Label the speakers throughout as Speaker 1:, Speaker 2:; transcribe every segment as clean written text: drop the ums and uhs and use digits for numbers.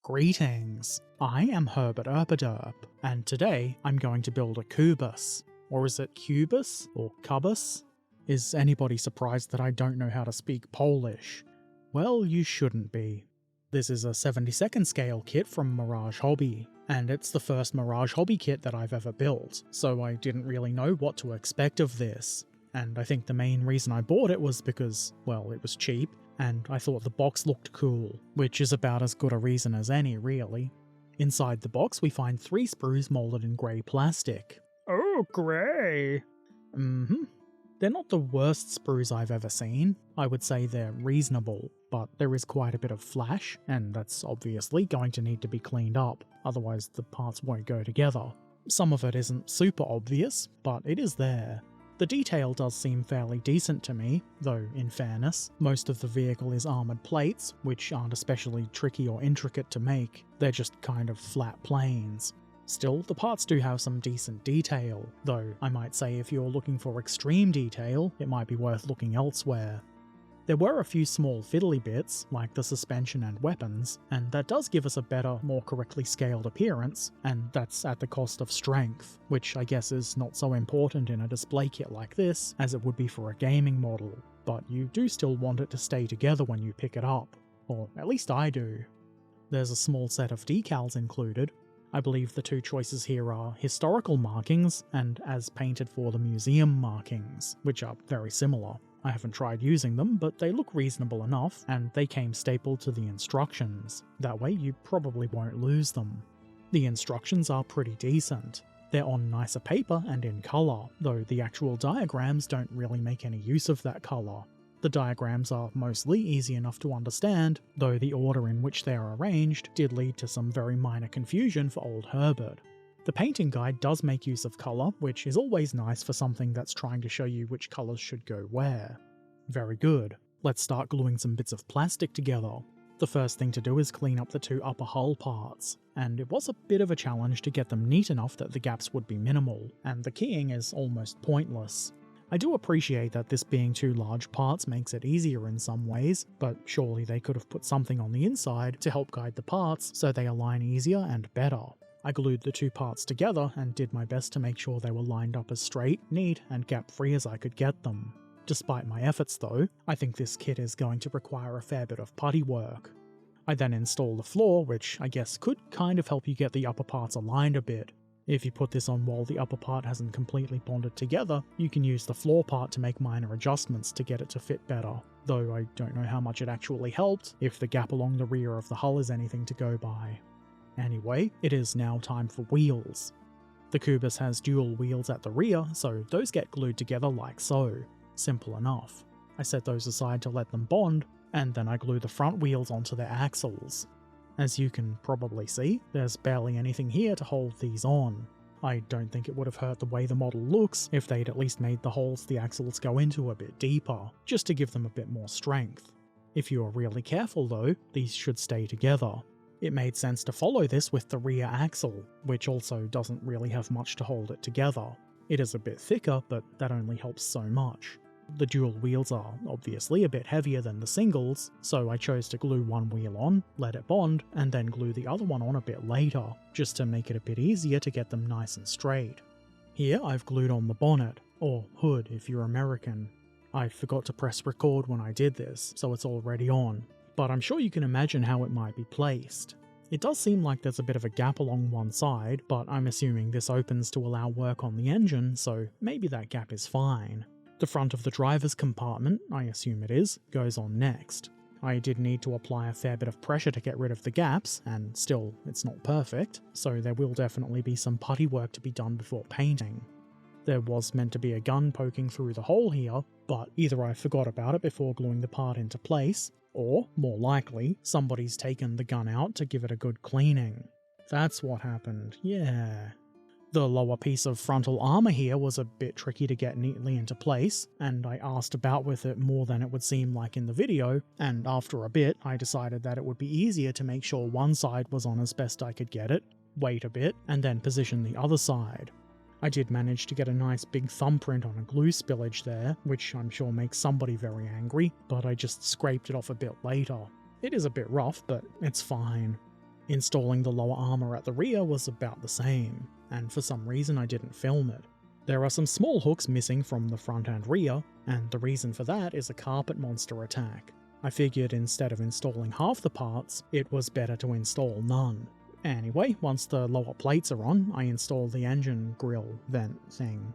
Speaker 1: Greetings, I am Herbert Erpaderp, and today I'm going to build a Kubus. Or is it Kubus? Or Kubus? Is anybody surprised that I don't know how to speak Polish? Well, you shouldn't be. This is a 72nd scale kit from Mirage Hobby, and it's the first Mirage Hobby kit that I've ever built, so I didn't really know what to expect of this. And I think the main reason I bought it was because, well, it was cheap, and I thought the box looked cool, which is about as good a reason as any, really. Inside the box we find 3 sprues moulded in grey plastic. Oh, grey! They're not the worst sprues I've ever seen. I would say they're reasonable, but there is quite a bit of flash, and that's obviously going to need to be cleaned up, otherwise the parts won't go together. Some of it isn't super obvious, but it is there. The detail does seem fairly decent to me, though in fairness, most of the vehicle is armoured plates, which aren't especially tricky or intricate to make, they're just kind of flat planes. Still, the parts do have some decent detail, though I might say if you're looking for extreme detail, it might be worth looking elsewhere. There were a few small fiddly bits, like the suspension and weapons, and that does give us a better, more correctly scaled appearance, and that's at the cost of strength, which I guess is not so important in a display kit like this, as it would be for a gaming model, but you do still want it to stay together when you pick it up, or at least I do. There's a small set of decals included. I believe the 2 choices here are historical markings and as painted for the museum markings, which are very similar. I haven't tried using them, but they look reasonable enough, and they came stapled to the instructions. That way you probably won't lose them. The instructions are pretty decent. They're on nicer paper and in colour, though the actual diagrams don't really make any use of that colour. The diagrams are mostly easy enough to understand, though the order in which they are arranged did lead to some very minor confusion for old Herbert. The painting guide does make use of colour, which is always nice for something that's trying to show you which colours should go where. Very good. Let's start gluing some bits of plastic together. The first thing to do is clean up the 2 upper hull parts, and it was a bit of a challenge to get them neat enough that the gaps would be minimal, and the keying is almost pointless. I do appreciate that this being 2 large parts makes it easier in some ways, but surely they could have put something on the inside to help guide the parts so they align easier and better. I glued the 2 parts together and did my best to make sure they were lined up as straight, neat, and gap-free as I could get them. Despite my efforts though, I think this kit is going to require a fair bit of putty work. I then install the floor, which I guess could kind of help you get the upper parts aligned a bit. If you put this on while the upper part hasn't completely bonded together, you can use the floor part to make minor adjustments to get it to fit better, though I don't know how much it actually helped, if the gap along the rear of the hull is anything to go by. Anyway, it is now time for wheels. The Kubus has dual wheels at the rear, so those get glued together like so. Simple enough. I set those aside to let them bond, and then I glue the front wheels onto their axles. As you can probably see, there's barely anything here to hold these on. I don't think it would have hurt the way the model looks if they'd at least made the holes the axles go into a bit deeper, just to give them a bit more strength. If you are really careful though, these should stay together. It made sense to follow this with the rear axle, which also doesn't really have much to hold it together. It is a bit thicker, but that only helps so much. The dual wheels are obviously a bit heavier than the singles, so I chose to glue one wheel on, let it bond, and then glue the other one on a bit later, just to make it a bit easier to get them nice and straight. Here I've glued on the bonnet, or hood if you're American. I forgot to press record when I did this, so it's already on, but I'm sure you can imagine how it might be placed. It does seem like there's a bit of a gap along one side, but I'm assuming this opens to allow work on the engine, so maybe that gap is fine. The front of the driver's compartment, I assume it is, goes on next. I did need to apply a fair bit of pressure to get rid of the gaps, and still, it's not perfect, so there will definitely be some putty work to be done before painting. There was meant to be a gun poking through the hole here, but either I forgot about it before gluing the part into place, or, more likely, somebody's taken the gun out to give it a good cleaning. That's what happened, yeah. The lower piece of frontal armour here was a bit tricky to get neatly into place, and I asked about with it more than it would seem like in the video, and after a bit I decided that it would be easier to make sure one side was on as best I could get it, wait a bit, and then position the other side. I did manage to get a nice big thumbprint on a glue spillage there, which I'm sure makes somebody very angry, but I just scraped it off a bit later. It is a bit rough, but it's fine. Installing the lower armour at the rear was about the same, and for some reason I didn't film it. There are some small hooks missing from the front and rear, and the reason for that is a carpet monster attack. I figured instead of installing half the parts, it was better to install none. Anyway, once the lower plates are on, I install the engine grill vent thing.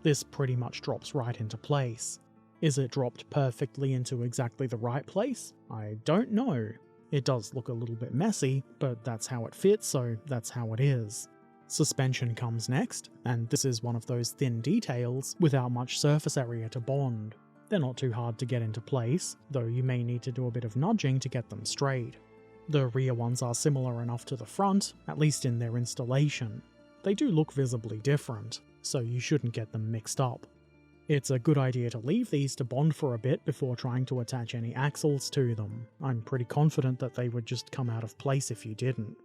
Speaker 1: This pretty much drops right into place. Is it dropped perfectly into exactly the right place? I don't know. It does look a little bit messy, but that's how it fits, so that's how it is. Suspension comes next, and this is one of those thin details without much surface area to bond. They're not too hard to get into place, though you may need to do a bit of nudging to get them straight. The rear ones are similar enough to the front, at least in their installation. They do look visibly different, so you shouldn't get them mixed up. It's a good idea to leave these to bond for a bit before trying to attach any axles to them. I'm pretty confident that they would just come out of place if you didn't.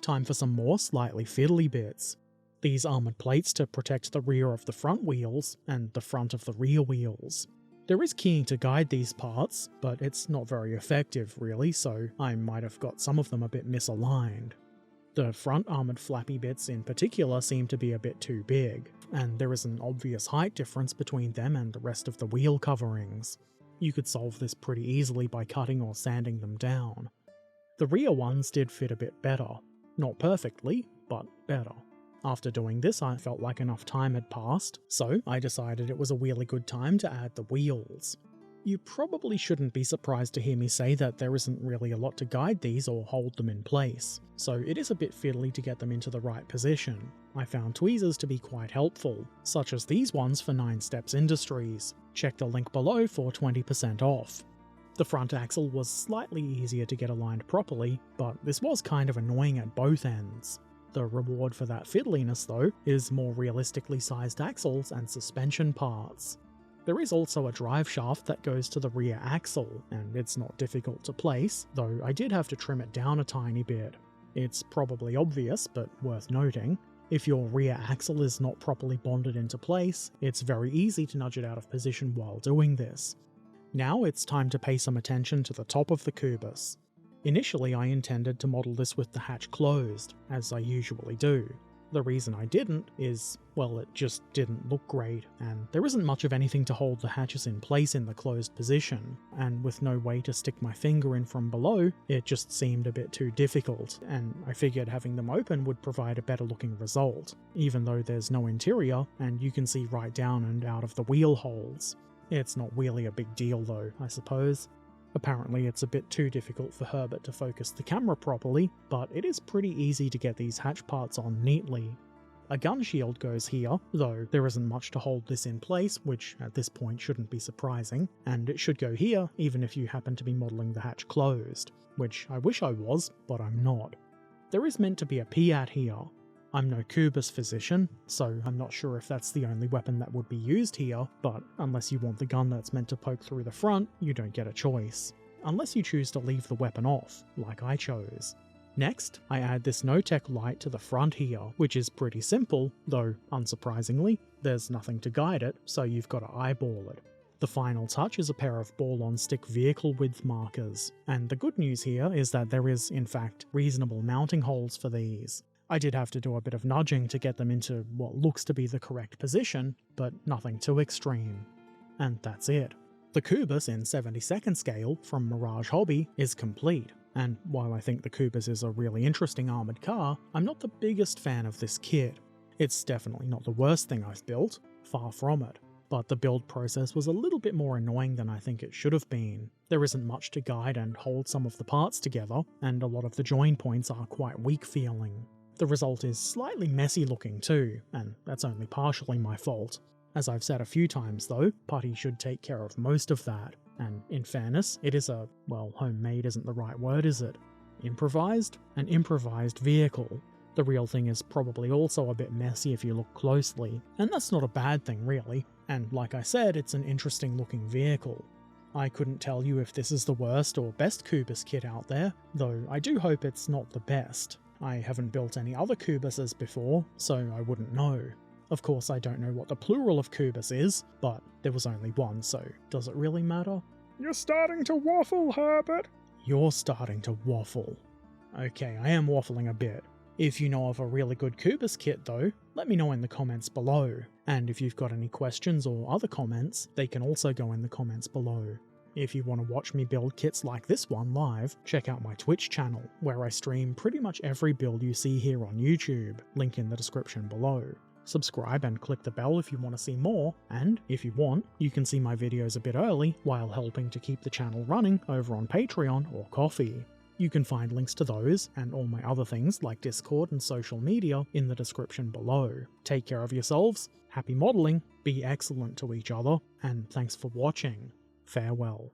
Speaker 1: Time for some more slightly fiddly bits. These armoured plates to protect the rear of the front wheels and the front of the rear wheels. There is keying to guide these parts, but it's not very effective really, so I might have got some of them a bit misaligned. The front armoured flappy bits in particular seem to be a bit too big, and there is an obvious height difference between them and the rest of the wheel coverings. You could solve this pretty easily by cutting or sanding them down. The rear ones did fit a bit better. Not perfectly, but better. After doing this, I felt like enough time had passed, so I decided it was a really good time to add the wheels. You probably shouldn't be surprised to hear me say that there isn't really a lot to guide these or hold them in place, so it is a bit fiddly to get them into the right position. I found tweezers to be quite helpful, such as these ones for 9 Steps Industries. Check the link below for 20% off. The front axle was slightly easier to get aligned properly, but this was kind of annoying at both ends. The reward for that fiddliness though is more realistically sized axles and suspension parts. There is also a drive shaft that goes to the rear axle, and it's not difficult to place, though I did have to trim it down a tiny bit. It's probably obvious, but worth noting. If your rear axle is not properly bonded into place, it's very easy to nudge it out of position while doing this. Now it's time to pay some attention to the top of the Kubus. Initially I intended to model this with the hatch closed, as I usually do. The reason I didn't is, well, it just didn't look great, and there isn't much of anything to hold the hatches in place in the closed position, and with no way to stick my finger in from below, it just seemed a bit too difficult, and I figured having them open would provide a better looking result, even though there's no interior, and you can see right down and out of the wheel holes. It's not really a big deal though, I suppose. Apparently it's a bit too difficult for Herbert to focus the camera properly, but it is pretty easy to get these hatch parts on neatly. A gun shield goes here, though there isn't much to hold this in place, which at this point shouldn't be surprising, and it should go here even if you happen to be modelling the hatch closed, which I wish I was, but I'm not. There is meant to be a Piat here. I'm no Kubus physician, so I'm not sure if that's the only weapon that would be used here, but unless you want the gun that's meant to poke through the front, you don't get a choice. Unless you choose to leave the weapon off, like I chose. Next, I add this no-tech light to the front here, which is pretty simple, though unsurprisingly, there's nothing to guide it, so you've got to eyeball it. The final touch is a pair of ball-on-stick vehicle width markers, and the good news here is that there is, in fact, reasonable mounting holes for these. I did have to do a bit of nudging to get them into what looks to be the correct position, but nothing too extreme. And that's it. The Kubus in 72nd scale from Mirage Hobby is complete, and while I think the Kubus is a really interesting armoured car, I'm not the biggest fan of this kit. It's definitely not the worst thing I've built, far from it, but the build process was a little bit more annoying than I think it should have been. There isn't much to guide and hold some of the parts together, and a lot of the join points are quite weak feeling. The result is slightly messy looking too, and that's only partially my fault. As I've said a few times though, putty should take care of most of that, and in fairness, it is homemade isn't the right word, is it? Improvised? An improvised vehicle. The real thing is probably also a bit messy if you look closely, and that's not a bad thing really, and like I said, it's an interesting looking vehicle. I couldn't tell you if this is the worst or best Kubus kit out there, though I do hope it's not the best. I haven't built any other Kubuses before, so I wouldn't know. Of course I don't know what the plural of Kubus is, but there was only one, so does it really matter?
Speaker 2: You're starting to waffle, Herbert.
Speaker 1: You're starting to waffle. Okay, I am waffling a bit. If you know of a really good Kubus kit though, let me know in the comments below. And if you've got any questions or other comments, they can also go in the comments below. If you want to watch me build kits like this one live, check out my Twitch channel, where I stream pretty much every build you see here on YouTube, link in the description below. Subscribe and click the bell if you want to see more, and if you want, you can see my videos a bit early while helping to keep the channel running over on Patreon or Ko-fi. You can find links to those, and all my other things like Discord and social media, in the description below. Take care of yourselves, happy modelling, be excellent to each other, and thanks for watching. Farewell.